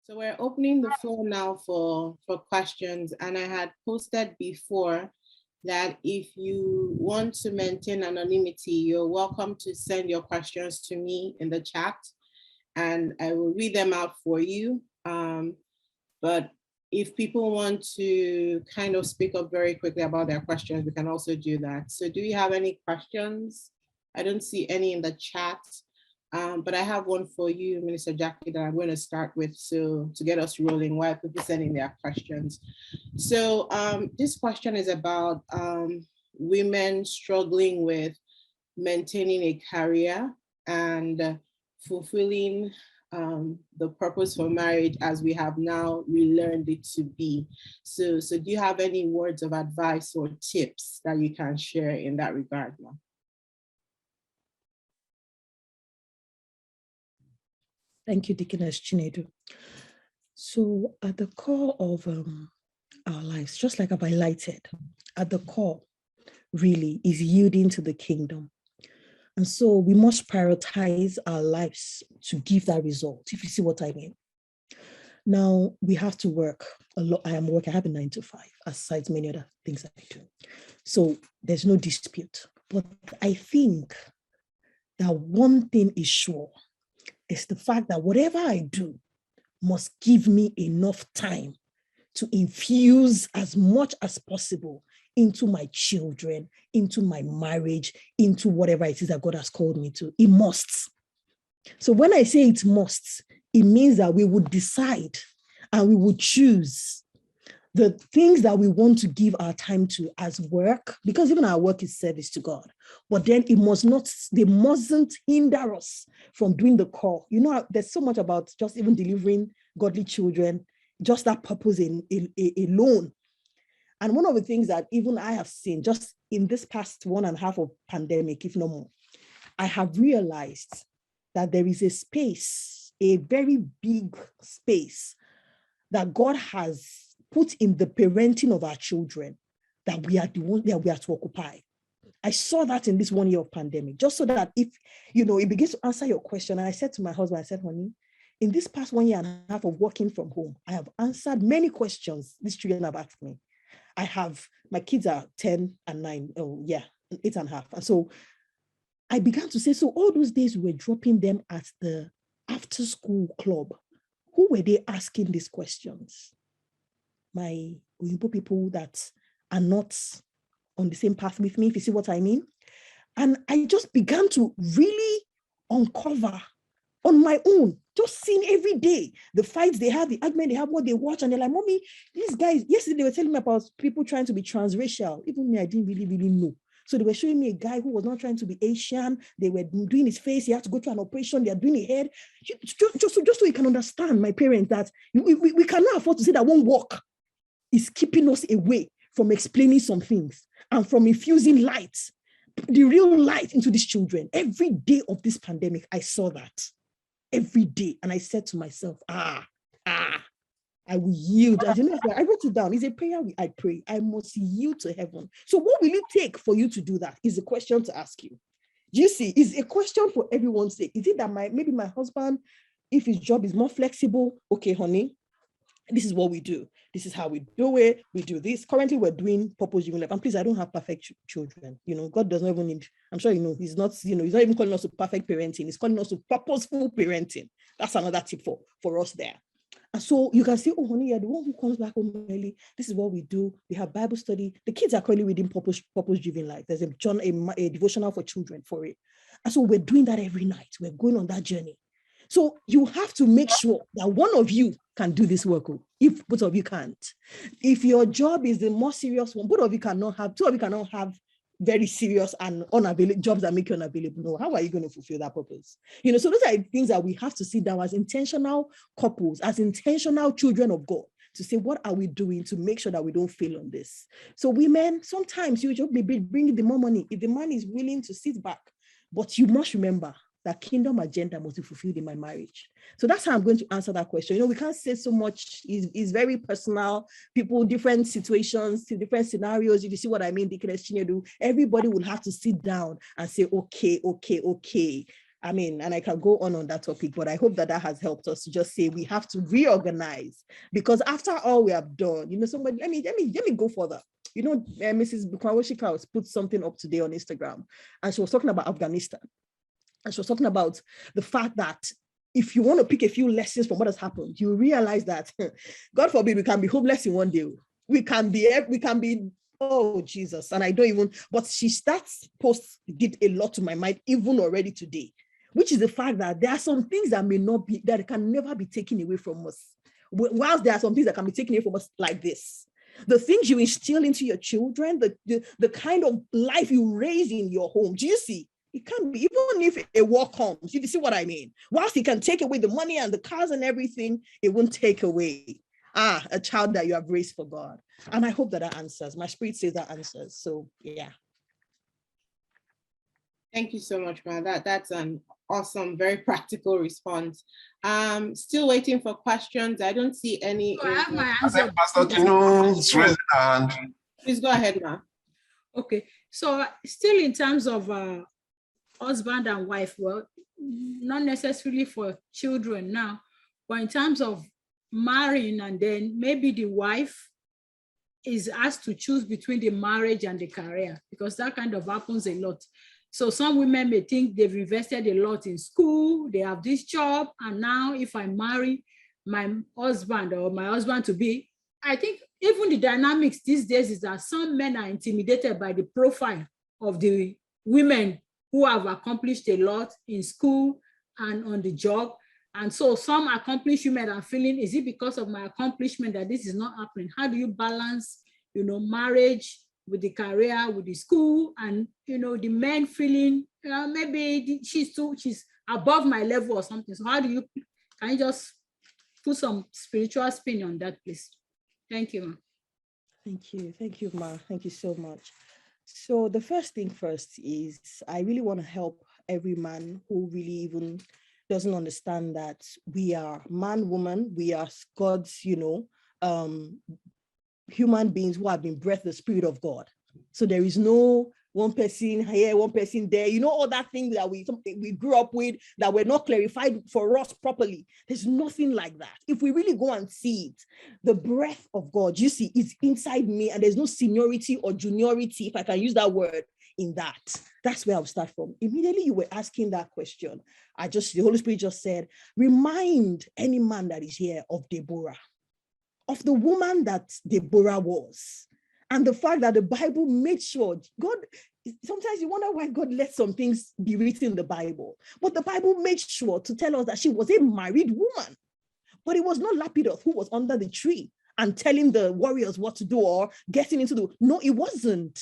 So we're opening the floor now for questions. And I had posted before that if you want to maintain anonymity, you're welcome to send your questions to me in the chat and I will read them out for you. But if people want to kind of speak up very quickly about their questions, we can also do that. So do you have any questions? I don't see any in the chat. But I have one for you, Minister Jackie, that I'm going to start with, so to get us rolling while people sending their questions. So this question is about women struggling with maintaining a career and fulfilling the purpose for marriage as we have now relearned it to be. So do you have any words of advice or tips that you can share in that regard now? Thank you, Deaconess Chinedu. So at the core of our lives, just like I've highlighted, at the core really is yielding to the kingdom. And so we must prioritize our lives to give that result, if you see what I mean. Now, we have to work a lot. I have a 9 to 5, aside many other things that I do. So there's no dispute. But I think that one thing is sure, is the fact that whatever I do must give me enough time to infuse as much as possible into my children, into my marriage, into whatever it is that God has called me to. It must. So when I say it must, it means that we would decide and we would choose the things that we want to give our time to as work, because even our work is service to God. But then they mustn't hinder us from doing the call. You know, there's so much about just even delivering godly children, just that purpose alone. And one of the things that even I have seen just in this past 1.5 of pandemic, if no more, I have realized that there is a space, a very big space that God has put in the parenting of our children that we are the ones that we are to occupy. I saw that in this 1 year of pandemic, just so that if, it begins to answer your question. And I said to my husband, I said, honey, in this past 1.5 of working from home, I have answered many questions these children have asked me. My kids are 10 and 9, 8.5. And so I began to say, so all those days we were dropping them at the after school club, who were they asking these questions? My Uyubo people that are not on the same path with me, if you see what I mean. And I just began to really uncover on my own, just seeing every day the fights they have, the argument they have, what they watch, and they're like, mommy, these guys, yesterday they were telling me about people trying to be transracial. Even me, I didn't really know. So they were showing me a guy who was not trying to be Asian. They were doing his face. He had to go through an operation. They are doing a head. Just so you can understand, my parents, that we cannot afford to say that one walk is keeping us away from explaining some things and from infusing light, the real light into these children. Every day of this pandemic, I saw that. Every day. And I said to myself, I will yield. As you know, I wrote it down. It's a prayer I pray. I must yield to heaven. So what will it take for you to do that is a question to ask you. Do you see? It's a question for everyone's sake. Is it that maybe my husband, if his job is more flexible, okay, honey, this is what we do. This is how we do it. We do this. Currently, we're doing purpose-driven life. And please, I don't have perfect children. God does not even need, I'm sure he's not even calling us to perfect parenting. He's calling us to purposeful parenting. That's another tip for us there. And so you can say, oh, honey, you're the one who comes back home early. This is what we do. We have Bible study. The kids are currently reading purpose-driven life. There's a devotional for children for it. And so we're doing that every night. We're going on that journey. So you have to make sure that one of you can do this work, if both of you can't. If your job is the more serious one, two of you cannot have very serious and unavailable jobs that make you unavailable. No, how are you going to fulfill that purpose? So those are things that we have to sit down as intentional couples, as intentional children of God, to say, what are we doing to make sure that we don't fail on this? So women, sometimes you just be bringing the more money if the man is willing to sit back, but you must remember that kingdom agenda must be fulfilled in my marriage. So that's how I'm going to answer that question. We can't say so much. It's very personal. People, different situations, different scenarios. If you see what I mean, Deaconess Chinedu, everybody will have to sit down and say, okay. I mean, and I can go on that topic, but I hope that has helped us to just say we have to reorganize, because after all we have done, somebody, let me go further. Mrs. Bukwawashika put something up today on Instagram, and she was talking about Afghanistan. And she was talking about the fact that if you want to pick a few lessons from what has happened, you realize that, God forbid, we can be homeless in one day. We can be, oh Jesus. And I don't even, but that post did a lot to my mind, even already today, which is the fact that there are some things that can never be taken away from us. Whilst there are some things that can be taken away from us, like this. The things you instill into your children, the kind of life you raise in your home. Do you see? It can't be, even if a war comes, you see what I mean? Whilst he can take away the money and the cars and everything, it won't take away a child that you have raised for God. And I hope that answers. My spirit says that answers. So yeah. Thank you so much, Ma. That's an awesome, very practical response. Still waiting for questions. I don't see any. So I have my answer. Pastor Tino's raising hand. Please go ahead, Ma. Okay. So still in terms of husband and wife, well, not necessarily for children now, but in terms of marrying, and then maybe the wife is asked to choose between the marriage and the career, because that kind of happens a lot. So some women may think they've invested a lot in school, they have this job, and now if I marry my husband or my husband to be, I think even the dynamics these days is that some men are intimidated by the profile of the women who have accomplished a lot in school and on the job. And so some accomplished women are feeling, is it because of my accomplishment that this is not happening? How do you balance, marriage with the career, with the school, and, the men feeling, maybe she's above my level or something. So can you just put some spiritual spin on that, please? Thank you, Ma. Thank you, Ma. Thank you so much. So the first thing first is I really want to help every man who really even doesn't understand that we are man, woman, we are God's, human beings who have been breathed the Spirit of God. So there is no one person here, one person there, all that thing that we grew up with that were not clarified for us properly. There's nothing like that. If we really go and see it, the breath of God, you see, is inside me, and there's no seniority or juniority, if I can use that word, in that. That's where I'll start from. Immediately you were asking that question, the Holy Spirit just said, remind any man that is here of Deborah, of the woman that Deborah was. And the fact that the Bible made sure, God, sometimes you wonder why God let some things be written in the Bible. But the Bible made sure to tell us that she was a married woman. But it was not Lapidoth who was under the tree and telling the warriors what to do or getting into the... No, it wasn't.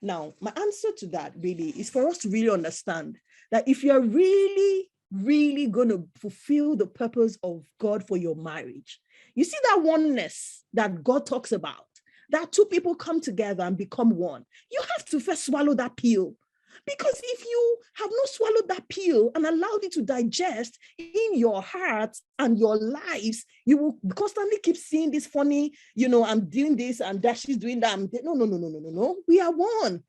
Now, my answer to that really is for us to really understand that if you're really, really going to fulfill the purpose of God for your marriage, you see that oneness that God talks about, that two people come together and become one. You have to first swallow that pill. Because if you have not swallowed that pill and allowed it to digest in your heart and your lives, you will constantly keep seeing this funny, I'm doing this and that she's doing that. No. We are one.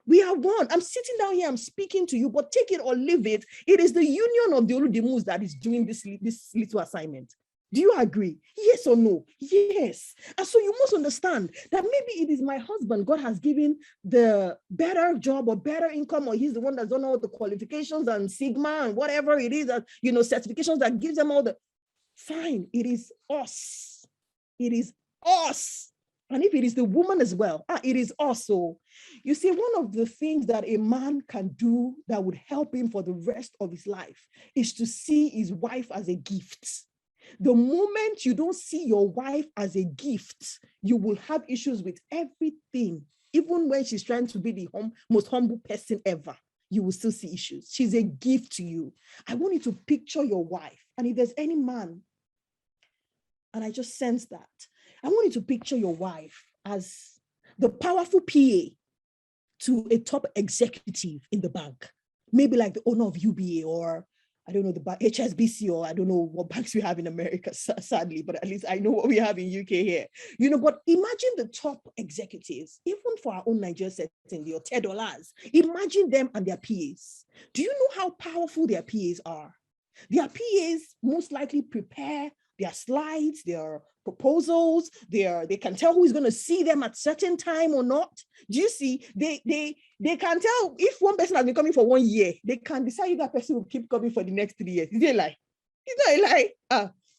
We are one. I'm sitting down here, I'm speaking to you, but take it or leave it. It is the union of the Oludimus that is doing this little assignment. Do you agree? Yes or no? Yes. And so you must understand that maybe it is my husband God has given the better job or better income, or he's the one that's done all the qualifications and Sigma and whatever it is that, certifications that gives them all the... Fine. It is us. It is us. And if it is the woman as well, it is also. You see, one of the things that a man can do that would help him for the rest of his life is to see his wife as a gift. The moment you don't see your wife as a gift, you will have issues with everything. Even when she's trying to be the most humble person ever, you will still see issues. She's a gift to you. I want you to picture your wife. And if there's any man, and I just sense that, I want you to picture your wife as the powerful PA to a top executive in the bank, maybe like the owner of UBA or I don't know, the HSBC, or I don't know what banks we have in America, sadly, but at least I know what we have in UK here. But imagine the top executives, even for our own Nigeria setting, your $10. Imagine them and their PAs. Do you know how powerful their PAs are? Their PAs most likely prepare their slides, their proposals, they can tell who is going to see them at certain time or not. Do you see? They can tell if one person has been coming for 1 year, they can decide if that person will keep coming for the next 3 years. Is it a lie? It's not a lie.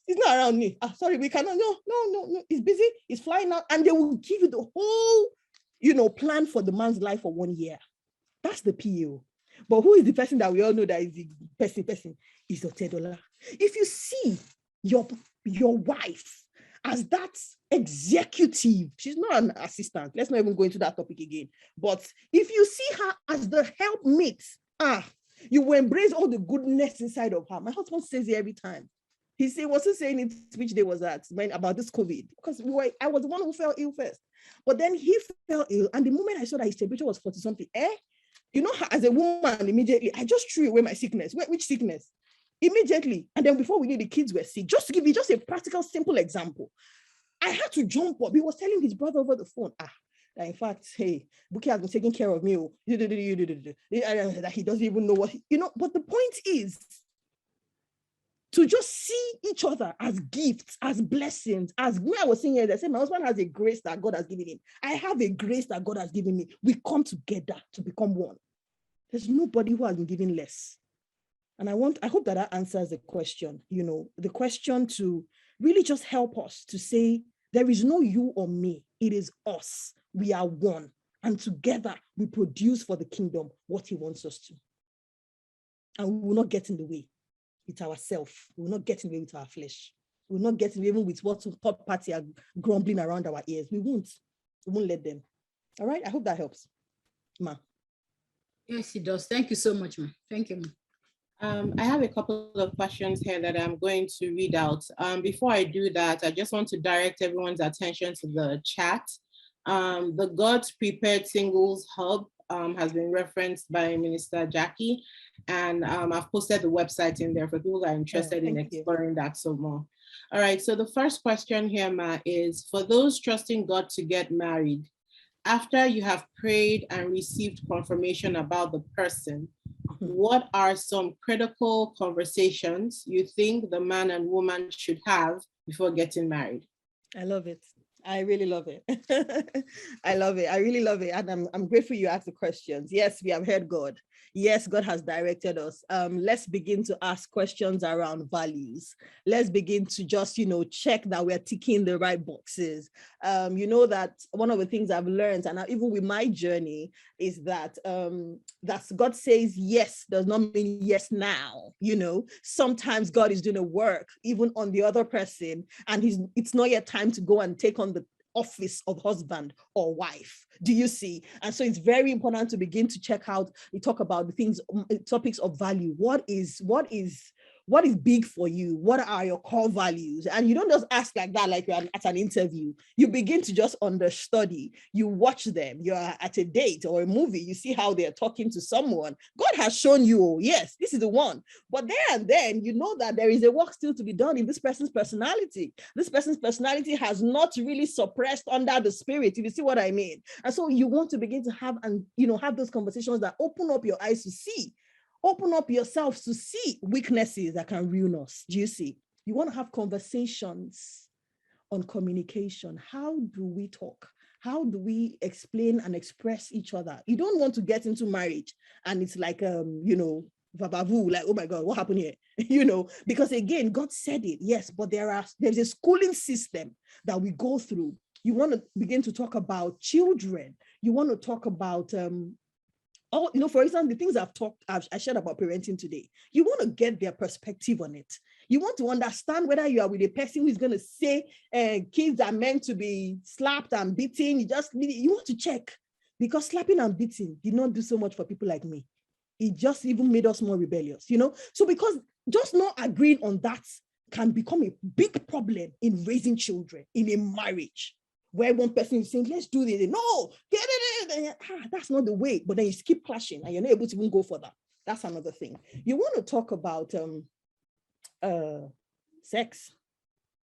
It's not around me. Sorry, we cannot. No. He's busy. He's flying out, and they will give you the whole, plan for the man's life for 1 year. That's the PO. But who is the person that we all know that is the person? Is your $10. If you see your wife as that executive, she's not an assistant. Let's not even go into that topic again. But if you see her as the helpmate, you will embrace all the goodness inside of her. My husband says it every time. He was saying it, which day was that, about this COVID, because I was the one who fell ill first. But then he fell ill, and the moment I saw that his temperature was 40 something, as a woman, immediately, I just threw away my sickness. Which sickness? Immediately. And then before we knew, the kids were sick. Just to give you just a practical, simple example, I had to jump up. He was telling his brother over the phone, that in fact, hey, Buki has been taking care of me. That he doesn't even know what, but the point is to just see each other as gifts, as blessings, as me, I was saying here, they said my husband has a grace that God has given him. I have a grace that God has given me. We come together to become one. There's nobody who has been given less. And I hope that answers the question, the question to really just help us to say, there is no you or me. It is us. We are one. And together we produce for the kingdom what he wants us to. And we will not get in the way with ourselves. We will not get in the way with our flesh. We will not get in the way even with what third party are grumbling around our ears. We won't let them. All right. I hope that helps. Ma. Yes, it does. Thank you so much, ma. Thank you, ma. I have a couple of questions here that I'm going to read out. Before I do that, I just want to direct everyone's attention to the chat. The God's Prepared Singles Hub has been referenced by Minister Jackie, and I've posted the website in there for people who are interested in exploring that some more. All right, so the first question here, Ma, is for those trusting God to get married, after you have prayed and received confirmation about the person, what are some critical conversations you think the man and woman should have before getting married? I love it. I really love it. I love it. I really love it. And I'm grateful you asked the questions. Yes, we have heard God. Yes, God has directed us. Let's begin to ask questions around values. Let's begin to just, check that we're ticking the right boxes. That one of the things I've learned, and even with my journey, is that God says yes does not mean yes now. Sometimes God is doing a work even on the other person, and it's not yet time to go and take on the office of husband or wife. Do you see? And so it's very important to begin to check out, we talk about the topics of value. What is big for you? What are your core values? And you don't just ask like that, like you're at an interview. You begin to just understudy. You watch them. You're at a date or a movie. You see how they're talking to someone. God has shown you, yes, this is the one. But there and then, you know that there is a work still to be done in this person's personality. This person's personality has not really suppressed under the spirit, if you see what I mean. And so you want to begin to have those conversations that open up your eyes to see. Open up yourselves to see weaknesses that can ruin us. Do you see? You want to have conversations on communication. How do we talk? How do we explain and express each other? You don't want to get into marriage and it's like, vabavu, like, oh my God, what happened here? Because again, God said it, yes, but there's a schooling system that we go through. You want to begin to talk about children. You want to talk about, for example, the things I shared about parenting today, you want to get their perspective on it. You want to understand whether you are with a person who is going to say kids are meant to be slapped and beaten. You want to check, because slapping and beating did not do so much for people like me. It just even made us more rebellious, So because just not agreeing on that can become a big problem in raising children in a marriage, where one person is saying, let's do this. No, get it. That's not the way. But then you keep clashing and you're not able to even go further. That's another thing. You want to talk about sex.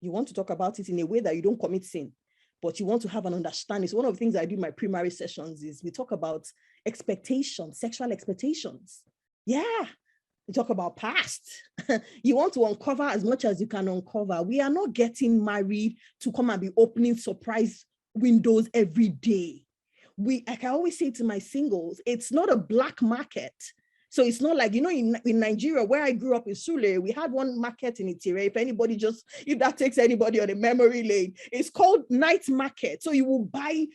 You want to talk about it in a way that you don't commit sin, but you want to have an understanding. So one of the things I do in my primary sessions is we talk about expectations, sexual expectations. Yeah. We talk about past. You want to uncover as much as you can uncover. We are not getting married to come and be opening surprise windows every day. I can always say to my singles, it's not a black market. So it's not like, in Nigeria, where I grew up in Sule, we had one market in Itire. If that takes anybody on a memory lane, it's called night market. So you will buy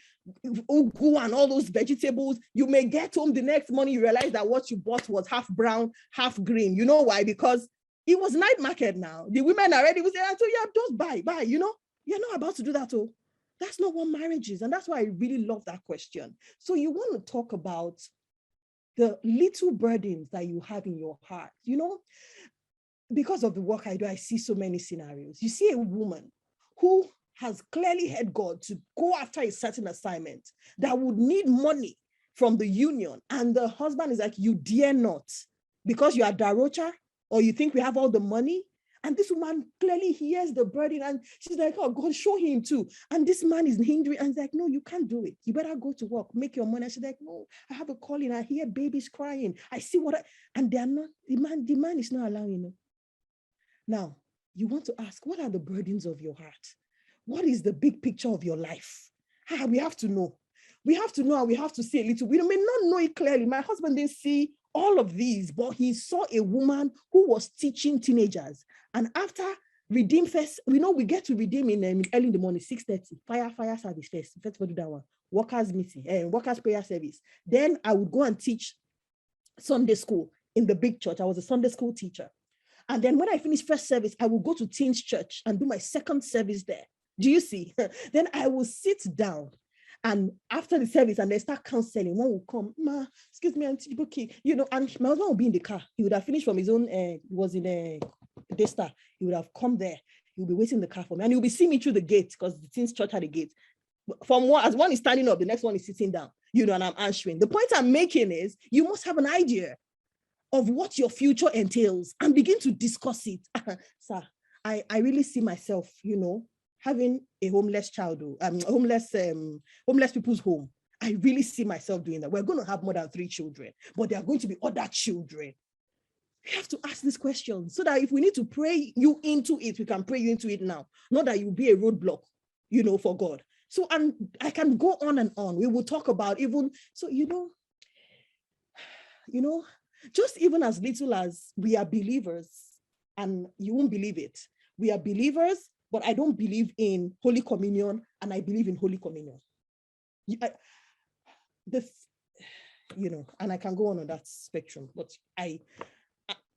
ugu and all those vegetables. You may get home the next morning, you realize that what you bought was half brown, half green. You know why? Because it was night market now. The women are ready. We say, so yeah, just buy, you're not about to do that. Oh, that's not what marriage is. And that's why I really love that question. So you want to talk about the little burdens that you have in your heart, because of the work I do, I see so many scenarios. You see a woman who has clearly had God to go after a certain assignment that would need money from the union. And the husband is like, you dare not, because you are Darocha, or you think we have all the money. And this woman clearly hears the burden and she's like, oh, God, show him too. And this man is hindering and he's like, no, you can't do it. You better go to work, make your money. And she's like, no, I have a calling. I hear babies crying. I see and they're not, the man is not allowing it. Now, you want to ask, what are the burdens of your heart? What is the big picture of your life? We have to know. We have to know and we have to see a little. We may not know it clearly. My husband didn't see all of these, but he saw a woman who was teaching teenagers. And after Redeem first, we get to Redeem in early in the morning, 6:30, fire service first for do that one, workers meeting, workers prayer service. Then I would go and teach Sunday school in the big church. I was a Sunday school teacher. And then when I finished first service, I would go to teens church and do my second service there. Do you see? Then I will sit down. And after the service, and they start counseling, one will come, ma, excuse me, Auntie Buki, and my husband will be in the car. He would have finished from his own, he was in a Daystar. He would have come there. He would be waiting in the car for me. And he would be seeing me through the gate because the teens church had a gate. As one is standing up, the next one is sitting down, and I'm answering. The point I'm making is you must have an idea of what your future entails and begin to discuss it. Sir, I really see myself, having a homeless child, homeless people's home. I really see myself doing that. We're going to have more than 3 children, but there are going to be other children. We have to ask this question so that if we need to pray you into it, we can pray you into it now. Not that you'll be a roadblock, for God. So, and I can go on and on. We will talk about even, so, just even as little as we are believers, and you won't believe it, we are believers, but I don't believe in Holy Communion, and I believe in Holy Communion. And I can go on that spectrum, but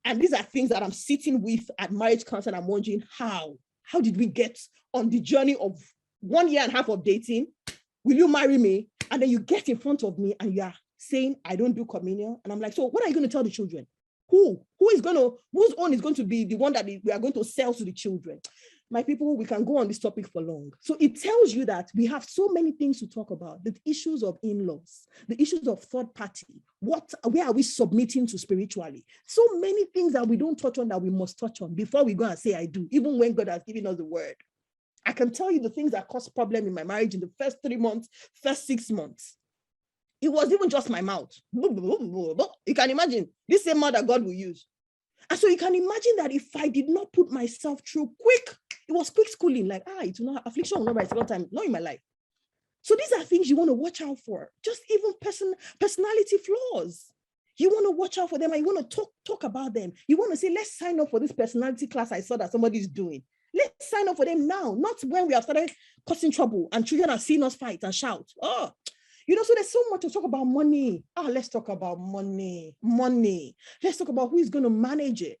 and these are things that I'm sitting with at marriage counsel, and I'm wondering how did we get on the journey of 1.5 years of dating? Will you marry me? And then you get in front of me and you are saying, I don't do communion. And I'm like, so what are you going to tell the children? Whose own is going to be the one that we are going to sell to the children? My people, we can go on this topic for long. So it tells you that we have so many things to talk about. The issues of in-laws, the issues of third party. Where are we submitting to spiritually? So many things that we don't touch on that we must touch on before we go and say, I do, even when God has given us the word. I can tell you the things that caused problem in my marriage in the first 3 months, first 6 months. It was even just my mouth. You can imagine this same mouth that God will use. And so you can imagine that if I did not put myself through it was quick schooling, like, it will not, affliction will not rise second time, not in my life. So these are things you want to watch out for. Just even personality flaws. You want to watch out for them and you want to talk about them. You want to say, let's sign up for this personality class I saw that somebody's doing. Let's sign up for them now, not when we have started causing trouble and children are seeing us fight and shout. So there's so much to talk about money. Let's talk about money. Let's talk about who is going to manage it.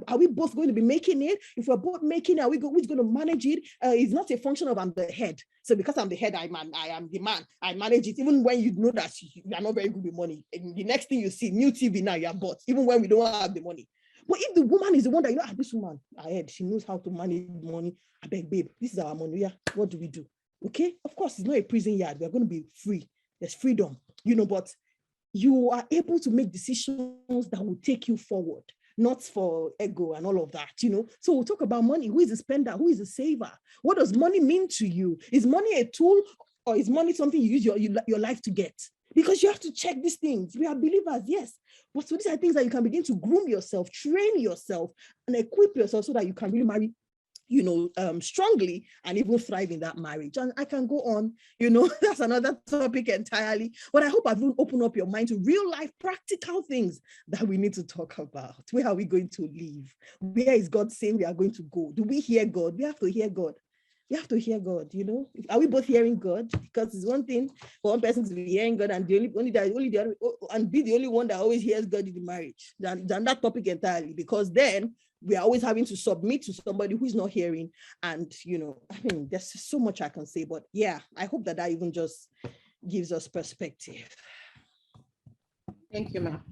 Are we both going to be making it? If we're both making it, who's going to manage it? It's not a function of I'm the head. So because I'm the head, I am the man. I manage it. Even when you know that you are not very good with money. And the next thing you see, new TV now, you are bought. Even when we don't have the money. But if the woman is the one that, this woman, she knows how to manage money. I beg, babe, this is our money. Yeah, what do we do? Okay? Of course, it's not a prison yard. We're going to be free. There's freedom, but you are able to make decisions that will take you forward, not for ego and all of that, So we'll talk about money. Who is the spender? Who is the saver? What does money mean to you? Is money a tool, or is money something you use your life to get? Because you have to check these things. We are believers, yes. But so these are things that you can begin to groom yourself, train yourself, and equip yourself so that you can really marry, strongly and even thrive in that marriage. And I can go on, that's another topic entirely. But I hope I've opened up your mind to real life practical things that we need to talk about. Where are we going to live? Where is God saying we are going to go? Do we hear God? We have to hear God. You have to hear God, Are we both hearing God? Because it's one thing for one person to be hearing God and be the only one that always hears God in the marriage than that topic entirely. Because then we are always having to submit to somebody who is not hearing. And, there's so much I can say. But yeah, I hope that even just gives us perspective. Thank you, ma'am.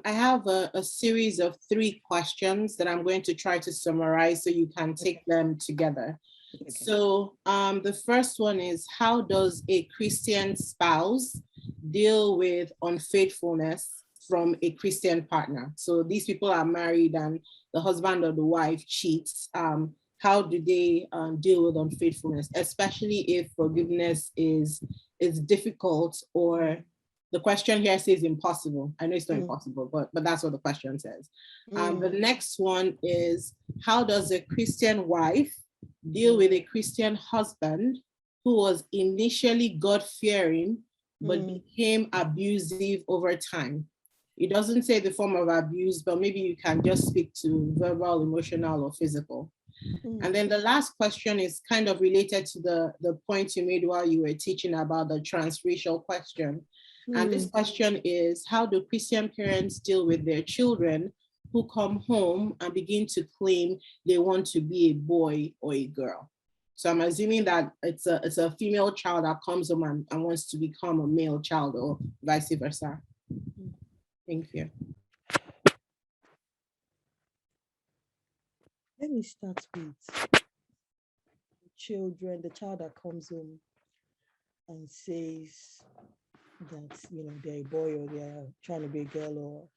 I have a series of 3 questions that I'm going to try to summarize so you can take them together. Okay. So the first one is, how does a Christian spouse deal with unfaithfulness from a Christian partner? So these people are married and the husband or the wife cheats. How do they deal with unfaithfulness, especially if forgiveness is difficult, or the question here says impossible. I know it's not impossible, but that's what the question says. The next one is, how does a Christian wife deal with a Christian husband who was initially God-fearing, but became abusive over time? It doesn't say the form of abuse, but maybe you can just speak to verbal, emotional, or physical. And then the last question is kind of related to the point you made while you were teaching about the transracial question. And this question is, how do Christian parents deal with their children who come home and begin to claim they want to be a boy or a girl? So I'm assuming that it's a female child that comes home and wants to become a male child, or vice versa. Thank you. Let me start with the child that comes home and says that, they're a boy or they're trying to be a girl. Or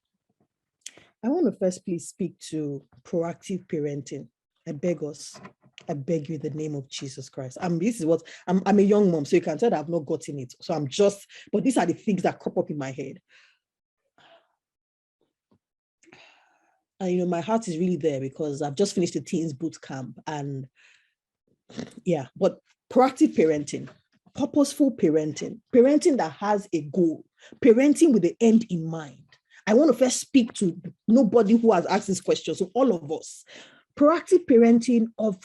I want to first please speak to proactive parenting. I beg us. I beg you in the name of Jesus Christ. I'm a young mom, so you can tell that I've not gotten it. So but these are the things that crop up in my head. And, my heart is really there because I've just finished the teens boot camp, and yeah, but proactive parenting, purposeful parenting that has a goal, parenting with the end in mind. I want to first speak to nobody who has asked this question, so all of us. Proactive parenting of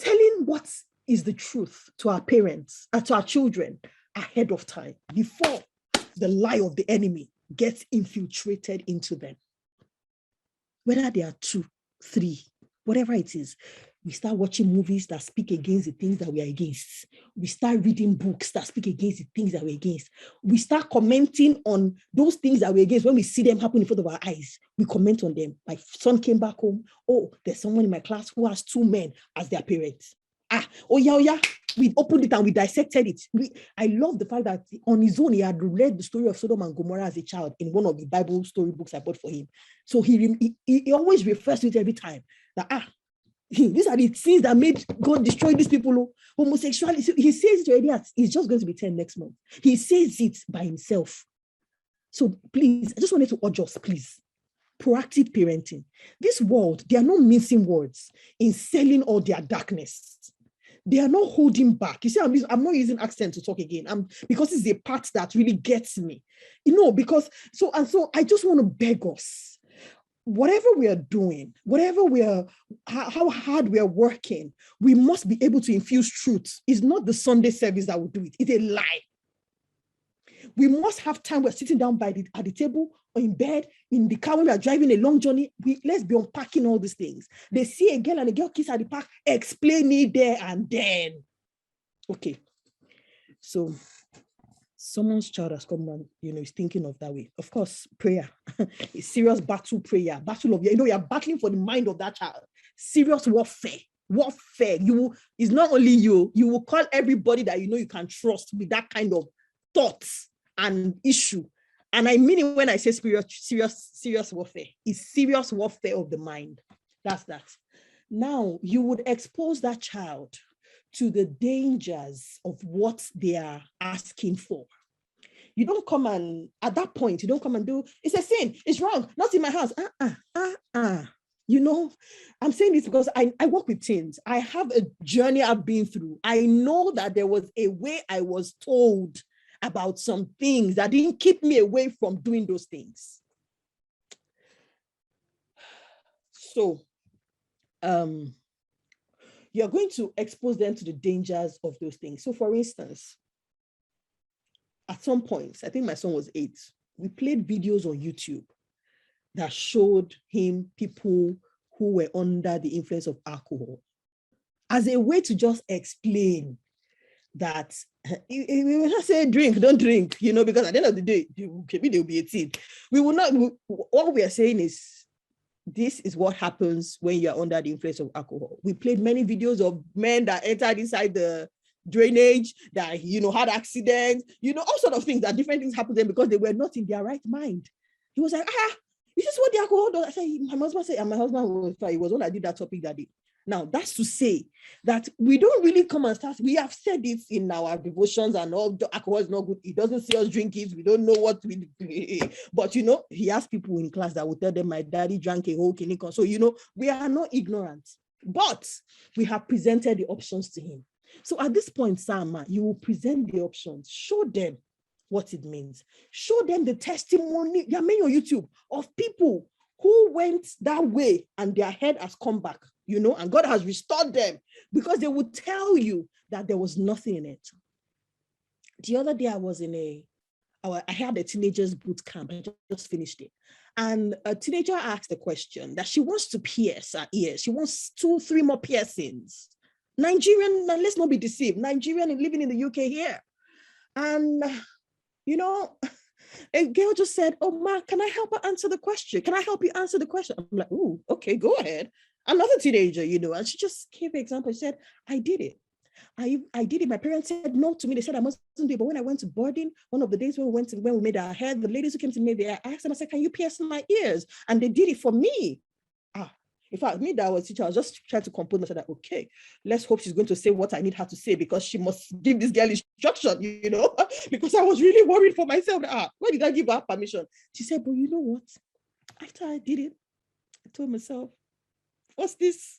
telling what is the truth to our parents, to our children ahead of time, before the lie of the enemy gets infiltrated into them. Whether they are 2, 3, whatever it is, we start watching movies that speak against the things that we are against. We start reading books that speak against the things that we're against. We start commenting on those things that we're against. When we see them happen in front of our eyes, we comment on them. My son came back home. Oh, there's someone in my class who has 2 men as their parents. Oh yeah. We opened it and we dissected it. I love the fact that on his own, he had read the story of Sodom and Gomorrah as a child in one of the Bible storybooks I bought for him. So he always refers to it every time. That, these are the sins that made God destroy these people. Homosexuality. So he says it already. He's just going to be 10 next month. He says it by himself. So please, I just wanted to urge us, please. Proactive parenting. This world, they are not mincing words in selling all their darkness. They are not holding back. You see, I'm not using accent to talk again. Because it's a part that really gets me. So I just want to beg us. Whatever we are doing, how hard we are working, we must be able to infuse truth. It's not the Sunday service that will do it. It's a lie. We must have time. We're sitting down at the table or in bed, in the car when we are driving a long journey. Let's be unpacking all these things. They see a girl and a girl kiss at the park, explain it there and then. Okay. So someone's child has come and, is thinking of that way. Of course, prayer. A serious battle prayer. Battle of, you're battling for the mind of that child. Serious warfare. It's not only you. You will call everybody that you can trust with that kind of thoughts. an issue. And I mean it when I say serious warfare. It's serious warfare of the mind. That's that. Now, you would expose that child to the dangers of what they are asking for. You don't come and, at that point, you don't come and do, it's a sin, it's wrong, not in my house. You know, I'm saying this because I work with teens. I have a journey I've been through. I know that there was a way I was told about some things that didn't keep me away from doing those things. So, you're going to expose them to the dangers of those things. So for instance, at some point, I think my son was 8, we played videos on YouTube that showed him people who were under the influence of alcohol as a way to just explain that we will not say drink, don't drink, you know, because at the end of the day, maybe they'll be 18. We will not, what we are saying is, this is what happens when you're under the influence of alcohol. We played many videos of men that entered inside the drainage, that, you know, had accidents, you know, all sorts of things, that different things happened to them because they were not in their right mind. He was like, is this what the alcohol does? I said, my husband said, and my husband was fine. He was one that did that topic that day. Now, that's to say that we don't really come and start. We have said it in our devotions and all, the alcohol is not good. He doesn't see us drink it. We don't know what we do. But, you know, he has people in class that will tell them, my daddy drank a whole kinikon. So, you know, we are not ignorant, but we have presented the options to him. So at this point, Sama, you will present the options, show them what it means. Show them the testimony, there are many on YouTube of people who went that way and their head has come back, you know, and God has restored them because they would tell you that there was nothing in it. The other day I was I had a teenager's boot camp. I just finished it. And a teenager asked a question that she wants to pierce her ears. She wants 2-3 more piercings. Nigerian, let's not be deceived, Nigerian and living in the UK here. And, you know, a girl just said, oh, Ma, can I help her answer the question? Can I help you answer the question? I'm like, oh, okay, go ahead. Another teenager, you know, and she just gave an example. She said, I did it. I did it. My parents said no to me. They said I mustn't do it. But when I went to boarding, one of the days when we made our hair, the ladies who came to me, they asked them, I said, can you pierce my ears? And they did it for me. In fact, me that I was teacher, I was just trying to compose myself that, okay, let's hope she's going to say what I need her to say because she must give this girl instruction, you know, because I was really worried for myself. Why did I give her permission? She said, but you know what? After I did it, I told myself, what's this?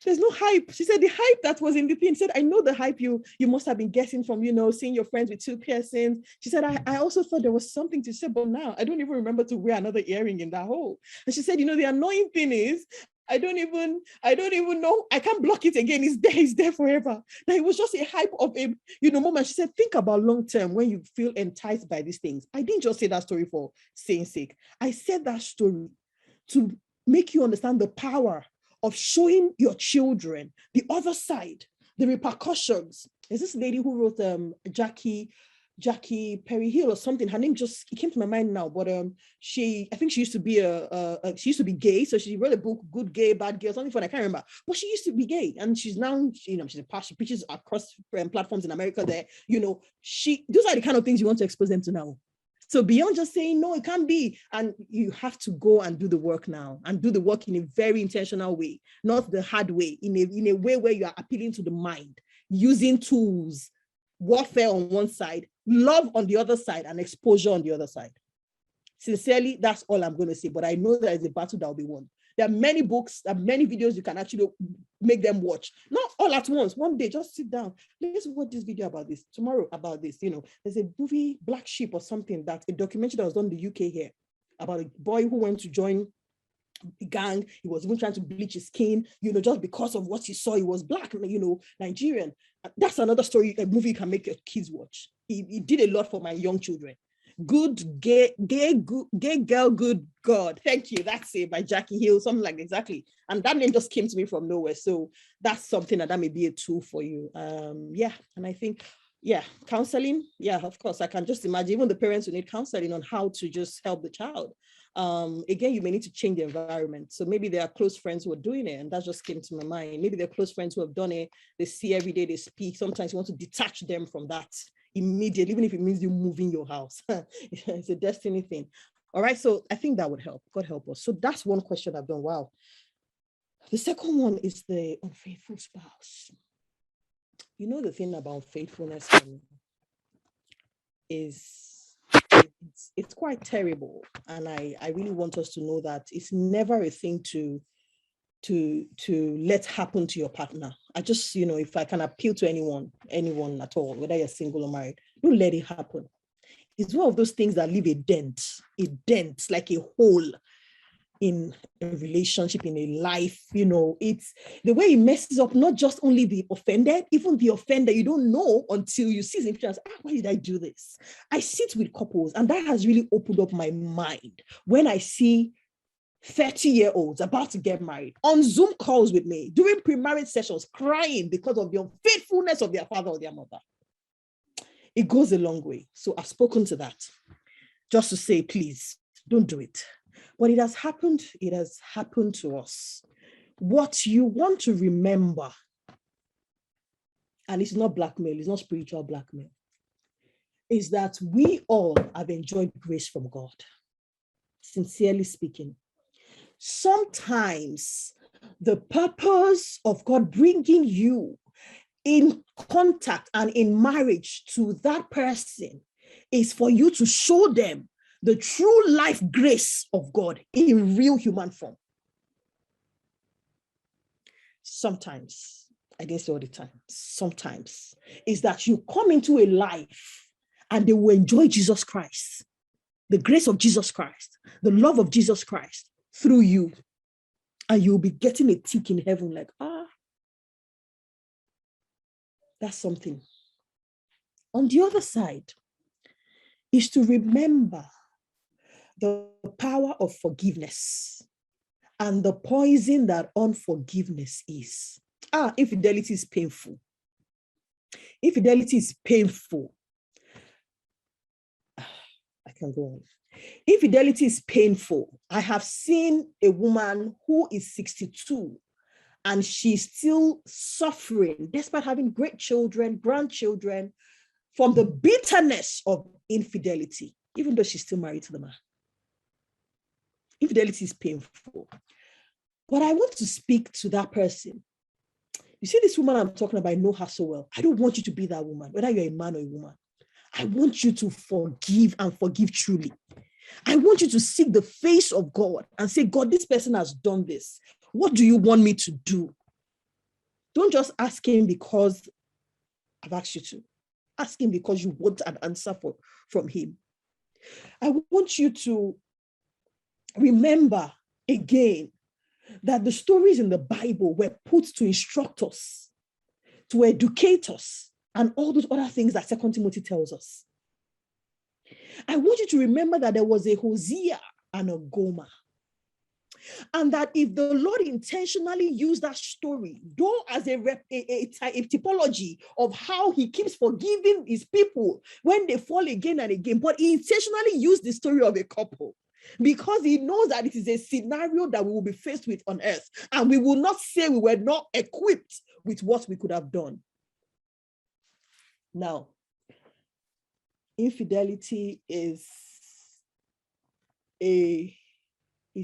There's no hype. She said the hype that was in the thing. She said, I know the hype you must have been getting from, you know, seeing your friends with 2 piercings. She said, I also thought there was something to say, but now I don't even remember to wear another earring in that hole. And she said, you know, the annoying thing is, I don't even know. I can't block it again. It's there forever. Now it was just a hype of a, you know, moment. She said, think about long term when you feel enticed by these things. I didn't just say that story for saying sake. I said that story to make you understand the power of showing your children the other side, the repercussions. There's this lady who wrote Jackie Perry Hill or something. Her name just, it came to my mind now, but I think she used to be she used to be gay. So she wrote a book, Good Gay, Bad Gay, or something fun, I can't remember. But she used to be gay, and she's now, you know, she's a pastor, preaches across platforms in America there. You know, those are the kind of things you want to expose them to now. So beyond just saying, no, it can't be. And you have to go and do the work now, and do the work in a very intentional way, not the hard way, in a way where you are appealing to the mind, using tools, warfare on one side, love on the other side, and exposure on the other side. Sincerely, that's all I'm going to say. But I know there is a battle that will be won. There are many books, there are many videos you can actually make them watch. Not all at once. One day, just sit down. Let's watch this video about this. Tomorrow about this. You know, there's a movie, Black Sheep or something, that a documentary that was done in the UK here about a boy who went to join a gang. He was even trying to bleach his skin, you know, just because of what he saw. He was Black, you know, Nigerian. That's another story, a movie you can make your kids watch. He did a lot for my young children. Good gay girl, good God. Thank you. That's it, by Jackie Hill, something like exactly. And that name just came to me from nowhere. So that's something that may be a tool for you. Yeah. And I think, yeah, counseling. Yeah, of course. I can just imagine even the parents who need counseling on how to just help the child. Again, you may need to change the environment. So maybe there are close friends who are doing it, and that just came to my mind. Maybe they're close friends who have done it. They see every day, they speak. Sometimes you want to detach them from that immediately, even if it means you moving your house. It's a destiny thing. All right, so I think that would help. God help us. So that's one question I've done. Wow. The second one is the unfaithful spouse. You know, the thing about faithfulness is it's quite terrible. And I really want us to know that it's never a thing to let happen to your partner. I just, if I can appeal to anyone at all, whether you're single or married, don't let it happen. It's one of those things that leave a dent like a hole in a relationship, in a life. It's the way it messes up not just only the offended, even the offender. You don't know until you see the why did I do this? I sit with couples, and that has really opened up my mind when I see 30-year-olds about to get married on Zoom calls with me during pre-marriage sessions, crying because of the unfaithfulness of their father or their mother. It goes a long way. So I've spoken to that just to say, please don't do it. But it has happened to us. What you want to remember, and it's not blackmail, it's not spiritual blackmail, is that we all have enjoyed grace from God. Sincerely speaking. Sometimes the purpose of God bringing you in contact and in marriage to that person is for you to show them the true life grace of God in real human form. Sometimes, I didn't say all the time, sometimes is that you come into a life and they will enjoy Jesus Christ, the grace of Jesus Christ, the love of Jesus Christ through you, and you'll be getting a tick in heaven like, that's something. On the other side is to remember the power of forgiveness and the poison that unforgiveness is. Infidelity is painful. Infidelity is painful. I can go on. Infidelity is painful. I have seen a woman who is 62 and she's still suffering despite having great children, grandchildren, from the bitterness of infidelity, even though she's still married to the man. Infidelity is painful. But I want to speak to that person. You see this woman I'm talking about, I know her so well. I don't want you to be that woman, whether you're a man or a woman. I want you to forgive and forgive truly. I want you to seek the face of God and say, God, this person has done this. What do you want me to do? Don't just ask him because I've asked you to. Ask him because you want an answer from him. I want you to remember again that the stories in the Bible were put to instruct us, to educate us, and all those other things that 2 Timothy tells us. I want you to remember that there was a Hosea and a Gomer. And that if the Lord intentionally used that story, though as a typology of how he keeps forgiving his people when they fall again and again, but he intentionally used the story of a couple because he knows that it is a scenario that we will be faced with on earth. And we will not say we were not equipped with what we could have done. Now, infidelity is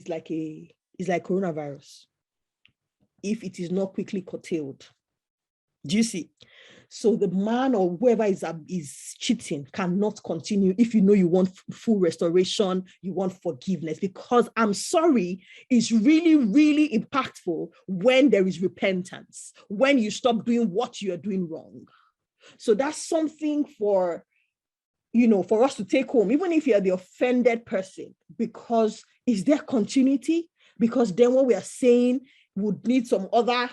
like coronavirus if it is not quickly curtailed. Do you see? So the man or whoever is cheating cannot continue if you know you want full restoration, you want forgiveness, because I'm sorry, it's really, really impactful when there is repentance, when you stop doing what you're doing wrong. So that's something for us to take home, even if you're the offended person, because is there continuity? Because then what we are saying would need some other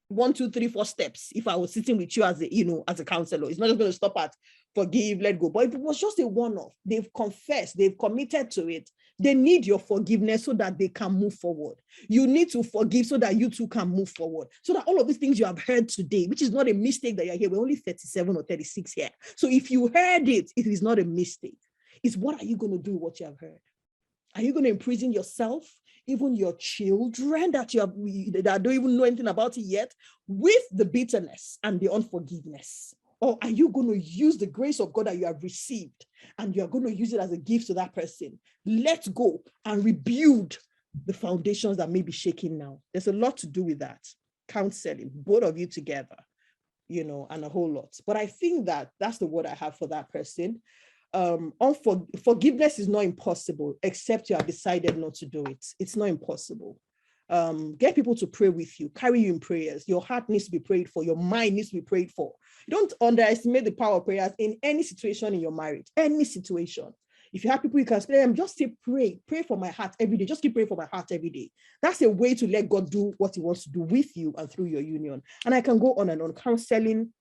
1, 2, 3, 4 steps. If I was sitting with you as a counselor, it's not just going to stop at forgive, let go. But if it was just a one-off, they've confessed, they've committed to it, they need your forgiveness so that they can move forward. You need to forgive so that you too can move forward. So that all of these things you have heard today, which is not a mistake that you're here, we're only 37 or 36 here. So if you heard it, it is not a mistake. It's what are you going to do with what you have heard? Are you going to imprison yourself, even your children that don't even know anything about it yet, with the bitterness and the unforgiveness? Or are you going to use the grace of God that you have received and you're going to use it as a gift to that person? Let go and rebuild the foundations that may be shaking now. There's a lot to do with that. Counseling, both of you together, and a whole lot. But I think that's the word I have for that person. Forgiveness is not impossible, except you have decided not to do it. It's not impossible. Get people to pray with you, carry you in prayers. Your heart needs to be prayed for. Your mind needs to be prayed for. Don't underestimate the power of prayers in any situation in your marriage, any situation. If you have people you can spare them, just say, pray for my heart every day. Just keep praying for my heart every day. That's a way to let God do what he wants to do with you and through your union. And I can go on and on. Counseling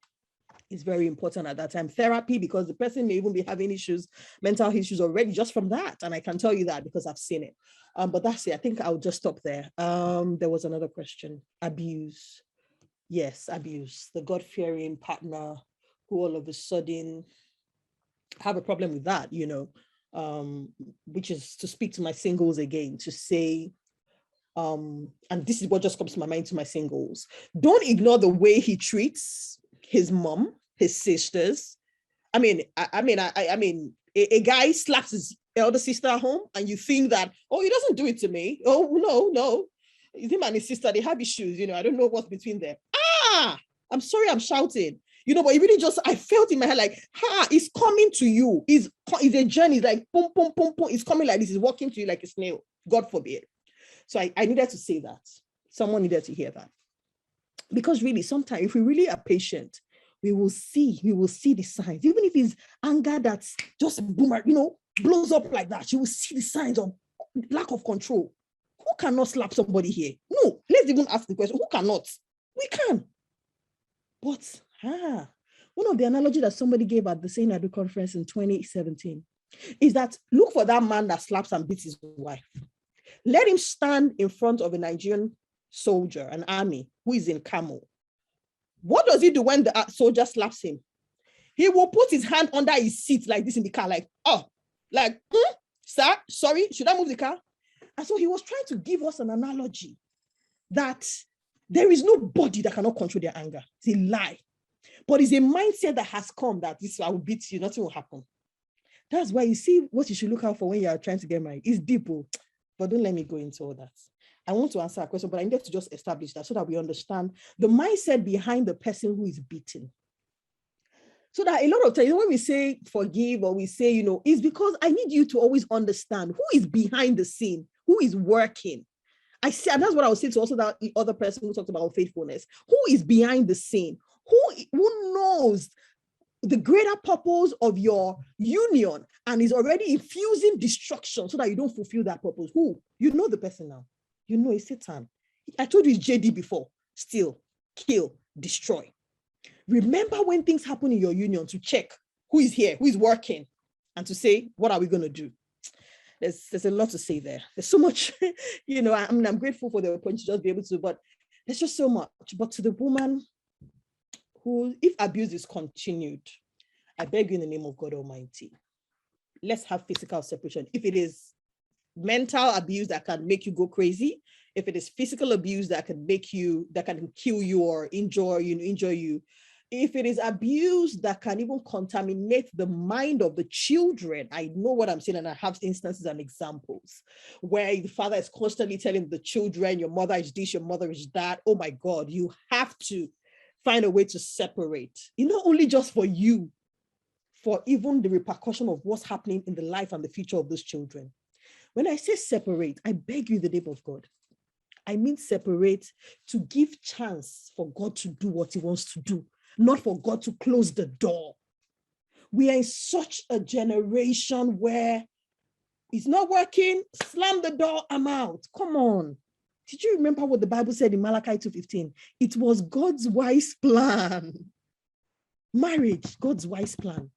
is very important at that time. Therapy, because the person may even be having issues, mental issues already just from that. And I can tell you that because I've seen it. But that's it. I think I'll just stop there. There was another question. Abuse. Yes, abuse. The God-fearing partner who all of a sudden have a problem with that, which is to speak to my singles again, to say, and this is what just comes to my mind to my singles. Don't ignore the way he treats his mom, his sisters. I mean, a guy slaps his elder sister at home and you think that, oh, he doesn't do it to me. Oh, no. Him and his sister, they have issues, I don't know what's between them. I'm sorry, I'm shouting. But it really just, I felt in my head like, it's coming to you. It's a journey, it's like, boom, boom, boom, boom. It's coming like this, it's walking to you like a snail. God forbid. So I needed to say that. Someone needed to hear that. Because really, sometimes if we really are patient, we will see the signs. Even if it's anger that's just blows up like that, you will see the signs of lack of control. Who cannot slap somebody here? No, let's even ask the question, who cannot? We can. But one of the analogies that somebody gave at the St. Adu conference in 2017 is that look for that man that slaps and beats his wife. Let him stand in front of a Nigerian soldier, an army, who is in camo. What does he do when the soldier slaps him? He will put his hand under his seat like this in the car, sir, sorry, should I move the car? And so he was trying to give us an analogy that there is nobody that cannot control their anger. It's a lie. But it's a mindset that has come that this, I will beat you, nothing will happen. That's why you see what you should look out for when you are trying to get married. It's deep, but don't let me go into all that. I want to answer a question, but I need to just establish that so that we understand the mindset behind the person who is beaten. So that a lot of times when we say forgive or we say, it's because I need you to always understand who is behind the scene, who is working. I see, and that's what I was saying to also that other person who talked about unfaithfulness. Who is behind the scene? Who knows the greater purpose of your union and is already infusing destruction so that you don't fulfill that purpose? Who? You know the person now. You know it's Satan. I told you it's JD before. Steal, kill, destroy. Remember when things happen in your union to check who is here, who is working, and to say, what are we going to do? There's a lot to say there. There's so much, I'm grateful for the opportunity to just be able to, but there's just so much. But to the woman who, if abuse is continued, I beg you in the name of God Almighty, let's have physical separation. If it is mental abuse that can make you go crazy, if it is physical abuse that can kill you or injure you, if it is abuse that can even contaminate the mind of the children, I know what I'm saying, and I have instances and examples where the father is constantly telling the children, your mother is this, your mother is that. Oh my God, you have to find a way to separate. Not only just for you, for even the repercussion of what's happening in the life and the future of those children. When I say separate, I beg you in the name of God. I mean separate to give chance for God to do what he wants to do, not for God to close the door. We are in such a generation where it's not working, slam the door, I'm out. Come on. Did you remember what the Bible said in Malachi 2:15? It was God's wise plan. Marriage, God's wise plan.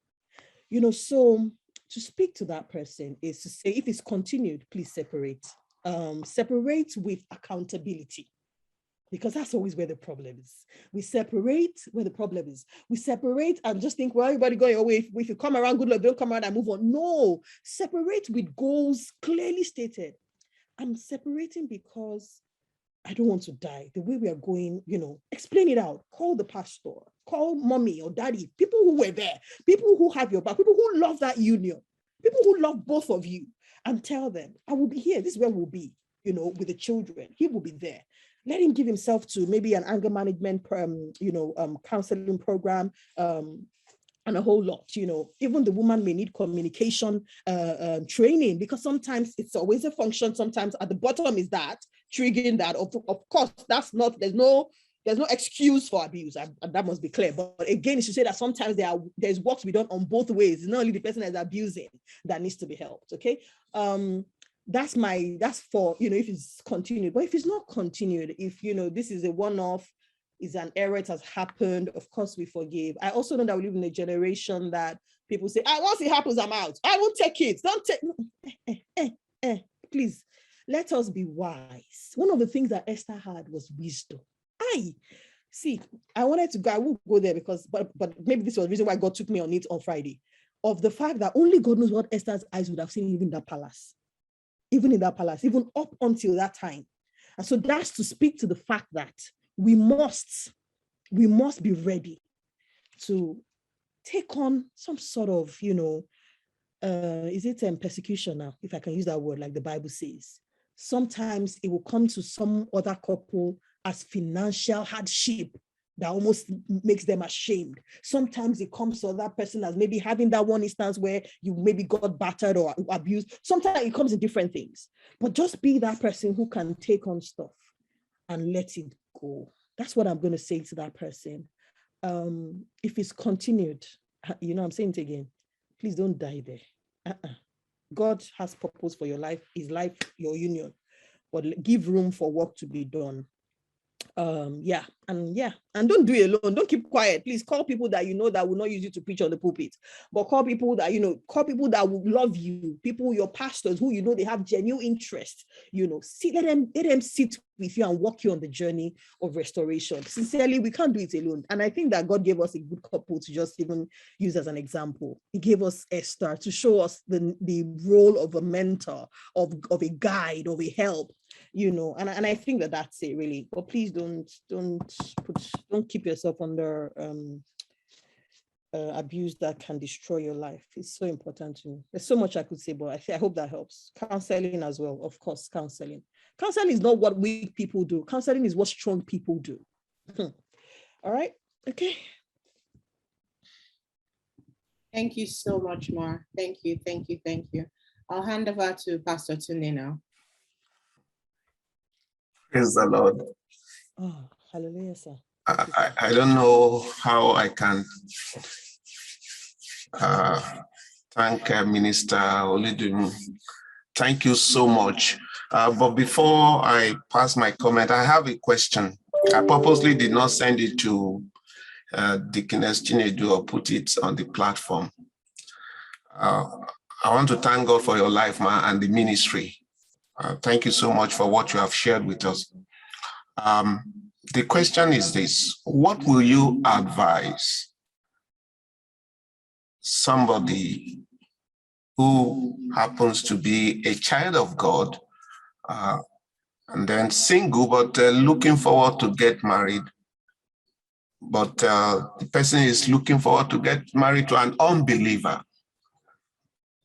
So to speak to that person is to say, if it's continued, please separate. Separate with accountability, because that's always where the problem is. We separate where the problem is. We separate and just think, well, everybody going away. If you come around, good luck, don't come around and move on. No, separate with goals clearly stated. I'm separating because I don't want to die. The way we are going, explain it out. Call the pastor. call mommy or daddy, people who were there, people who have your back, people who love that union, people who love both of you, and tell them, I will be here. This is where we'll be, with the children. He will be there. Let him give himself to maybe an anger management, counseling program, and a whole lot. Even the woman may need communication training, because sometimes it's always a function. Sometimes at the bottom is that triggering that. Of course, that's not, there's no excuse for abuse, and that must be clear. But again, it's to say that sometimes there's work to be done on both ways. It's not only the person that's abusing that needs to be helped. Okay. That's for, if it's continued. But if it's not continued, if, this is a one-off, is an error, it has happened, of course we forgive. I also know that we live in a generation that people say, once it happens, I'm out. I won't take it. Don't take, please, let us be wise. One of the things that Esther had was wisdom. I wanted to go, I won't go there but maybe this was the reason why God took me on it on Friday, of the fact that only God knows what Esther's eyes would have seen even in that palace, even up until that time. And so that's to speak to the fact that we must be ready to take on some sort of, is it persecution now, if I can use that word, like the Bible says. Sometimes it will come to some other couple as financial hardship that almost makes them ashamed. Sometimes it comes to that person as maybe having that one instance where you maybe got battered or abused. Sometimes it comes in different things. But just be that person who can take on stuff and let it go. That's what I'm going to say to that person. If it's continued, I'm saying it again, please don't die there. God has purpose for your life, his life, your union, but give room for work to be done. And don't do it alone. Don't keep quiet. Please call people that that will not use you to preach on the pulpit, but call people that will love you, people, your pastors who they have genuine interest. Let them sit with you and walk you on the journey of restoration. Sincerely, we can't do it alone. And I think that God gave us a good couple to just even use as an example. He gave us Esther to show us the role of a mentor, of a guide, of a help. And I think that's it really. But please don't keep yourself under abuse that can destroy your life. It's so important to me. There's so much I could say, but I hope that helps. Counseling as well, of course. Counseling is not what weak people do. Counseling is what strong people do. All right. Okay. Thank you so much, Ma. Thank you. I'll hand over to Pastor Tunde now. Praise the Lord. Oh, hallelujah, sir. I don't know how I can thank Minister Oludimu. Thank you so much. But before I pass my comment, I have a question. I purposely did not send it to Deaconess Chinedu or put it on the platform. I want to thank God for your life, ma, and the ministry. Thank you so much for what you have shared with us. The question is this: what will you advise somebody who happens to be a child of God and then single, but looking forward to get married, but the person is looking forward to get married to an unbeliever?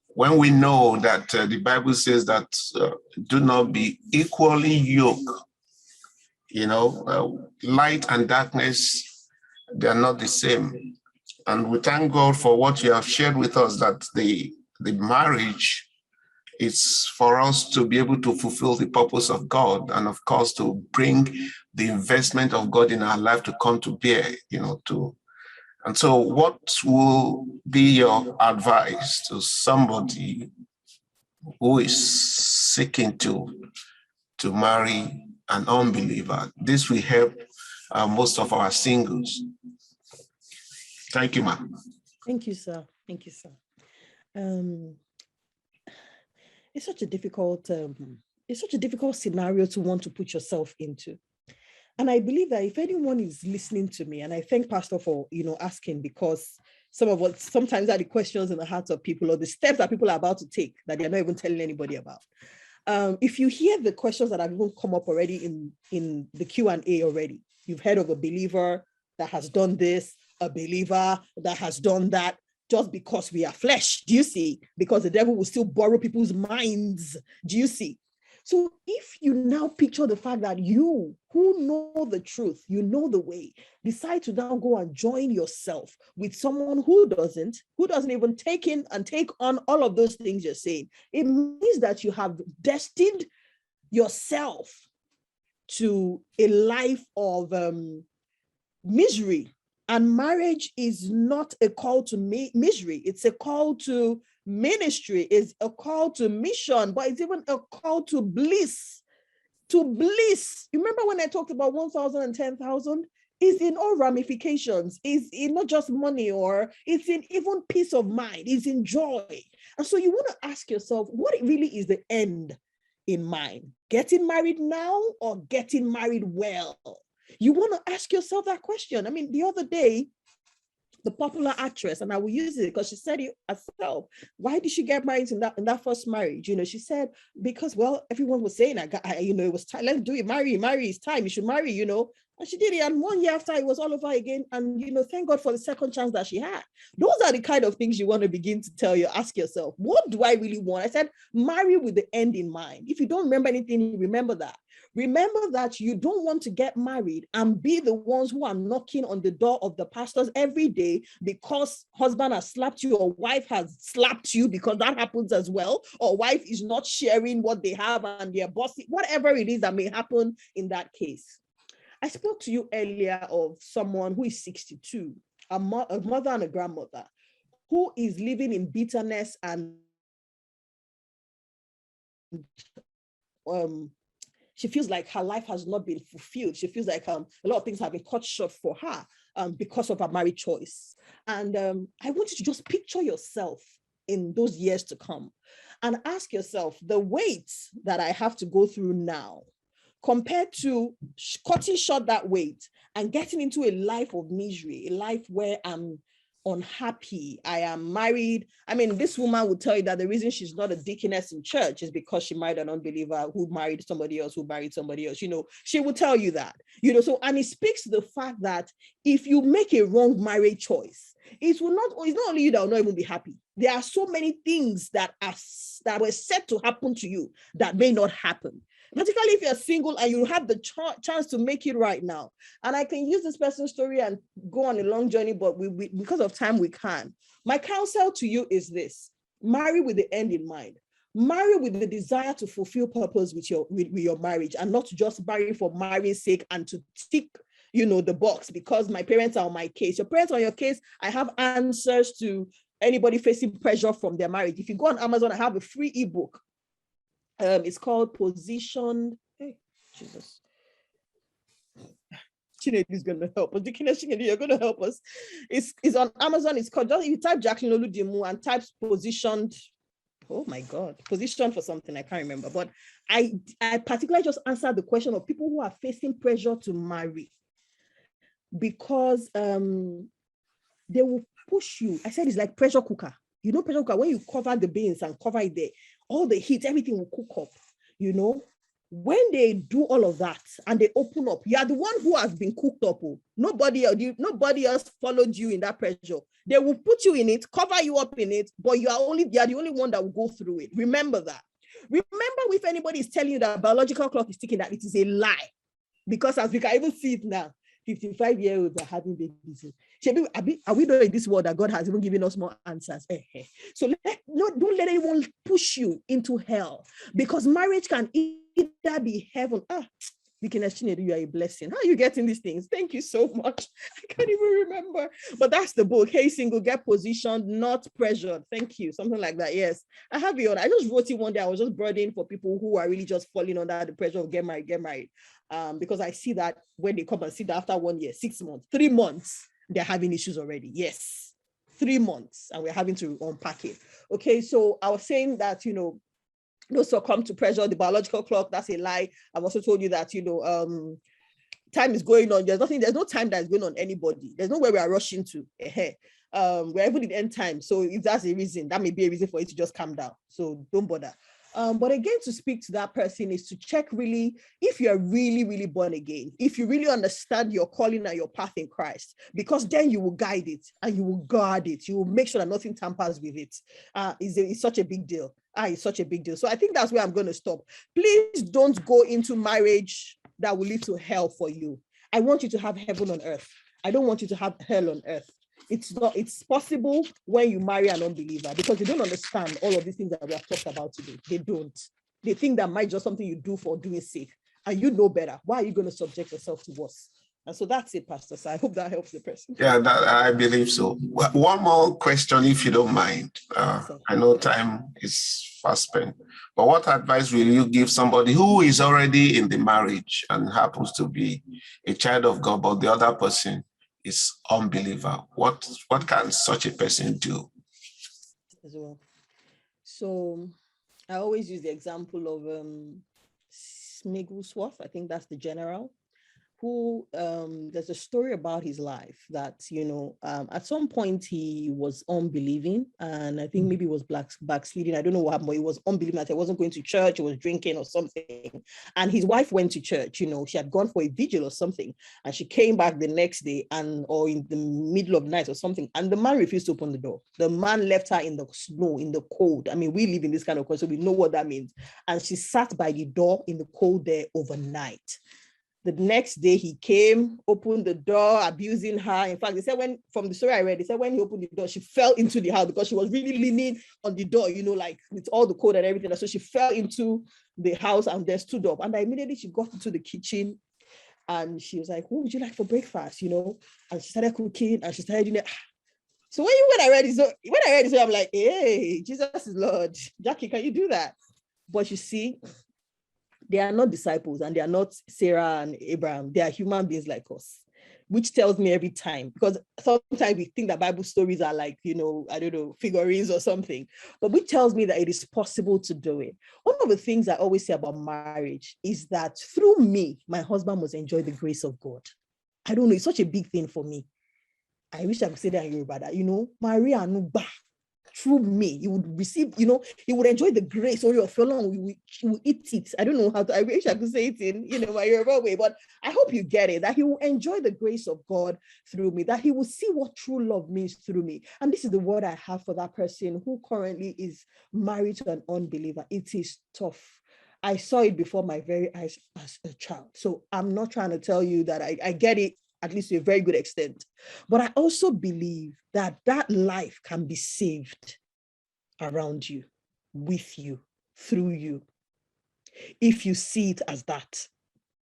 When we know that the Bible says that do not be equally yoked, light and darkness, they are not the same. And we thank God for what you have shared with us, that the marriage is for us to be able to fulfill the purpose of God, and of course to bring the investment of God in our life to come to bear, And so what will be your advice to somebody who is seeking to marry an unbeliever? This will help most of our singles. Thank you, ma'am. Thank you, sir. It's such a difficult scenario to want to put yourself into. And I believe that if anyone is listening to me, and I thank Pastor for, asking, because sometimes are the questions in the hearts of people, or the steps that people are about to take that they're not even telling anybody about. If you hear the questions that have even come up already in the Q&A already, you've heard of a believer that has done this, a believer that has done that just because we are flesh. Do you see? Because the devil will still borrow people's minds. Do you see? So if you now picture the fact that you who know the truth, you know the way, decide to now go and join yourself with someone who doesn't even take in and take on all of those things you're saying, it means that you have destined yourself to a life of misery. And marriage is not a call to misery. It's a call to ministry. It's a call to mission, but it's even a call to bliss. To bliss. You remember when I talked about 1,000 and 10,000? It's in all ramifications. It's in not just money, or it's in even peace of mind. It's in joy. And so you want to ask yourself, what really is the end in mind? Getting married now or getting married well? You want to ask yourself that question. I mean, the other day, the popular actress, and I will use it because she said it herself. Why did she get married in that first marriage? You know, she said, because, well, everyone was saying, it was time, let's do it, marry, it's time, you should marry, you know. And she did it. And 1 year after, it was all over again. And, you know, thank God for the second chance that she had. Those are the kind of things you want to begin to ask yourself, what do I really want? I said, marry with the end in mind. If you don't remember anything, remember that. Remember that you don't want to get married and be the ones who are knocking on the door of the pastors every day because husband has slapped you or wife has slapped you, because that happens as well, or wife is not sharing what they have and they're bossy, whatever it is that may happen in that case. I spoke to you earlier of someone who is 62, a mother and a grandmother, who is living in bitterness and she feels like her life has not been fulfilled. She feels like a lot of things have been cut short for her because of her marriage choice. And I want you to just picture yourself in those years to come and ask yourself, the weight that I have to go through now, compared to cutting short that weight and getting into a life of misery, a life where I'm unhappy, I am married. I mean, this woman would tell you that the reason she's not a deaconess in church is because she married an unbeliever who married somebody else, who married somebody else. You know, she would tell you that, you know, so, and it speaks to the fact that if you make a wrong marriage choice, it's not only you that will not even be happy. There are so many things that were set to happen to you that may not happen. Particularly if you're single and you have the chance to make it right now. And I can use this person's story and go on a long journey, but we because of time, we can't. My counsel to you is this: marry with the end in mind. Marry with the desire to fulfill purpose with your marriage, and not just marry for marrying's sake and to tick, you know, the box because my parents are on my case. Your parents are on your case. I have answers to anybody facing pressure from their marriage. If you go on Amazon, I have a free ebook. It's called Positioned. Hey, Jesus. Chinedu is going to help us. Chinedu, you're going to help us. It's on Amazon. It's called, just if you type Jacqueline Oludimu and type Positioned. Oh my God, positioned for something, I can't remember. But I particularly just answered the question of people who are facing pressure to marry because they will push you. I said it's like pressure cooker. You know, pressure cooker, when you cover the beans and cover it there, all the heat, everything will cook up, you know. When they do all of that and they open up, you are the one who has been cooked up. Nobody else followed you in that pressure. They will put you in it, cover you up in it, but you are the only one that will go through it. Remember that. Remember, if anybody is telling you that biological clock is ticking, that it is a lie. Because as we can even see it now, 55-year-olds are having babies. Are we not in this world that God has even given us more answers? So don't let anyone push you into hell, because marriage can either be heaven. You are a blessing. How are you getting these things? Thank you so much. I can't even remember. But that's the book. Hey, single, get positioned, not pressured. Thank you. Something like that. Yes. I have it on. I just wrote it one day. I was just broadening for people who are really just falling under the pressure of get married. Because I see that when they come and see that after 1 year, 6 months, 3 months, they're having issues already. Yes. 3 months. And we're having to unpack it. Okay. So I was saying that, don't succumb to pressure, the biological clock, that's a lie. I've also told you that, time is going on. There's no time that is going on anybody. There's nowhere we are rushing to. We're even in end time. So if that's a reason, that may be a reason for you to just calm down. So don't bother. But again, to speak to that person is to check really if you're really, really born again, if you really understand your calling and your path in Christ, because then you will guide it and you will guard it. You will make sure that nothing tampers with it. It's such a big deal. It's such a big deal. So I think that's where I'm going to stop. Please don't go into marriage that will lead to hell for you. I want you to have heaven on earth. I don't want you to have hell on earth. It's possible when you marry an unbeliever, because they don't understand all of these things that we have talked about today. They don't. They think that might just something you do for doing sake, and you know better. Why are you going to subject yourself to worse? And so that's it, Pastor. So I hope that helps the person. Yeah, I believe so. One more question, if you don't mind. I know time is fast spent, but what advice will you give somebody who is already in the marriage and happens to be a child of God, but the other person is unbeliever? What can such a person do? As well. So I always use the example of Smigglesworth. I think that's the general, who there's a story about his life that, at some point he was unbelieving, and I think maybe it was backsliding. I don't know what happened, but he was unbelieving that he wasn't going to church, he was drinking or something. And his wife went to church, she had gone for a vigil or something, and she came back the next day or in the middle of the night or something, and the man refused to open the door. The man left her in the snow, in the cold. I mean, we live in this kind of country, so we know what that means. And she sat by the door in the cold there overnight. The next day he came, opened the door, abusing her. In fact, they said from the story I read, they said when he opened the door, she fell into the house because she was really leaning on the door, like with all the code and everything. So she fell into the house and then stood up. And immediately she got into the kitchen and she was like, what would you like for breakfast? And she started cooking and she started doing it. So when I read this, I'm like, hey, Jesus is Lord. Jackie, can you do that? But you see, they are not disciples and they are not Sarah and Abraham. They are human beings like us, which tells me every time, because sometimes we think that Bible stories are like, I don't know, figurines or something, but which tells me that it is possible to do it. One of the things I always say about marriage is that through me, my husband must enjoy the grace of God. I don't know, it's such a big thing for me. I wish I could say that in Yoruba, that, Maria Nuba. Through me, he would receive, he would enjoy the grace, or your fellow will eat it. I don't know how to, I wish I could say it in, my Yoruba way, but I hope you get it, that he will enjoy the grace of God through me, that he will see what true love means through me. And this is the word I have for that person who currently is married to an unbeliever. It is tough. I saw it before my very eyes as a child. So I'm not trying to tell you that I get it, at least to a very good extent. But I also believe that life can be saved around you, with you, through you, if you see it as that.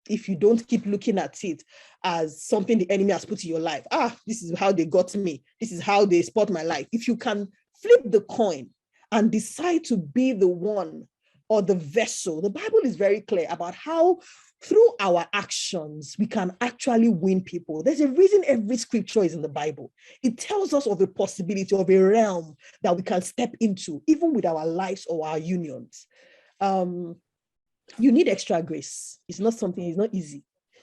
If you don't keep looking at it as something the enemy has put in your life. This is how they got me. This is how they spot my life. If you can flip the coin and decide to be the one or the vessel, the Bible is very clear about how through our actions, we can actually win people. There's a reason every scripture is in the Bible. It tells us of a possibility, of a realm that we can step into, even with our lives or our unions. You need extra grace. It's not easy.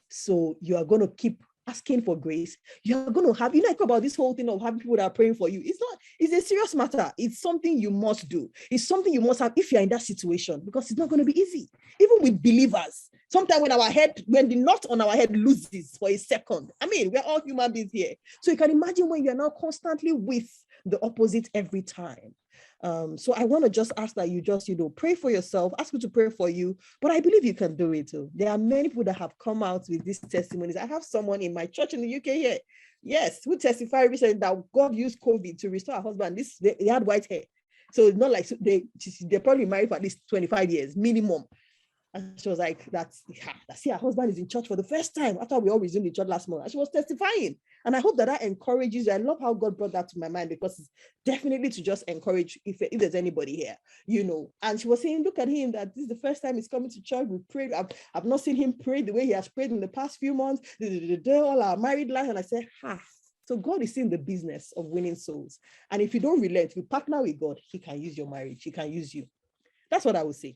So you are going to keep asking for grace. You're going to have, talk about this whole thing of having people that are praying for you. It's a serious matter. It's something you must do. It's something you must have if you're in that situation, because it's not going to be easy. Even with believers, sometimes when the knot on our head loses for a second, we're all human beings here. So you can imagine when you're now constantly with the opposite every time. So I want to just ask that you just, pray for yourself, ask me to pray for you, but I believe you can do it too. There are many people that have come out with these testimonies. I have someone in my church in the UK here, yes, who testified recently that God used COVID to restore her husband. They had white hair. So it's not like they're probably married for at least 25 years minimum. And she was like, that's her husband is in church for the first time after we all resumed the church last month. And she was testifying. And I hope that encourages you. I love how God brought that to my mind, because it's definitely to just encourage if there's anybody here, And she was saying, look at him, that this is the first time he's coming to church. We prayed. I've not seen him pray the way he has prayed in the past few months, all our married life. And I said, so God is in the business of winning souls. And if you don't relent, if you partner with God, he can use your marriage. He can use you. That's what I would say.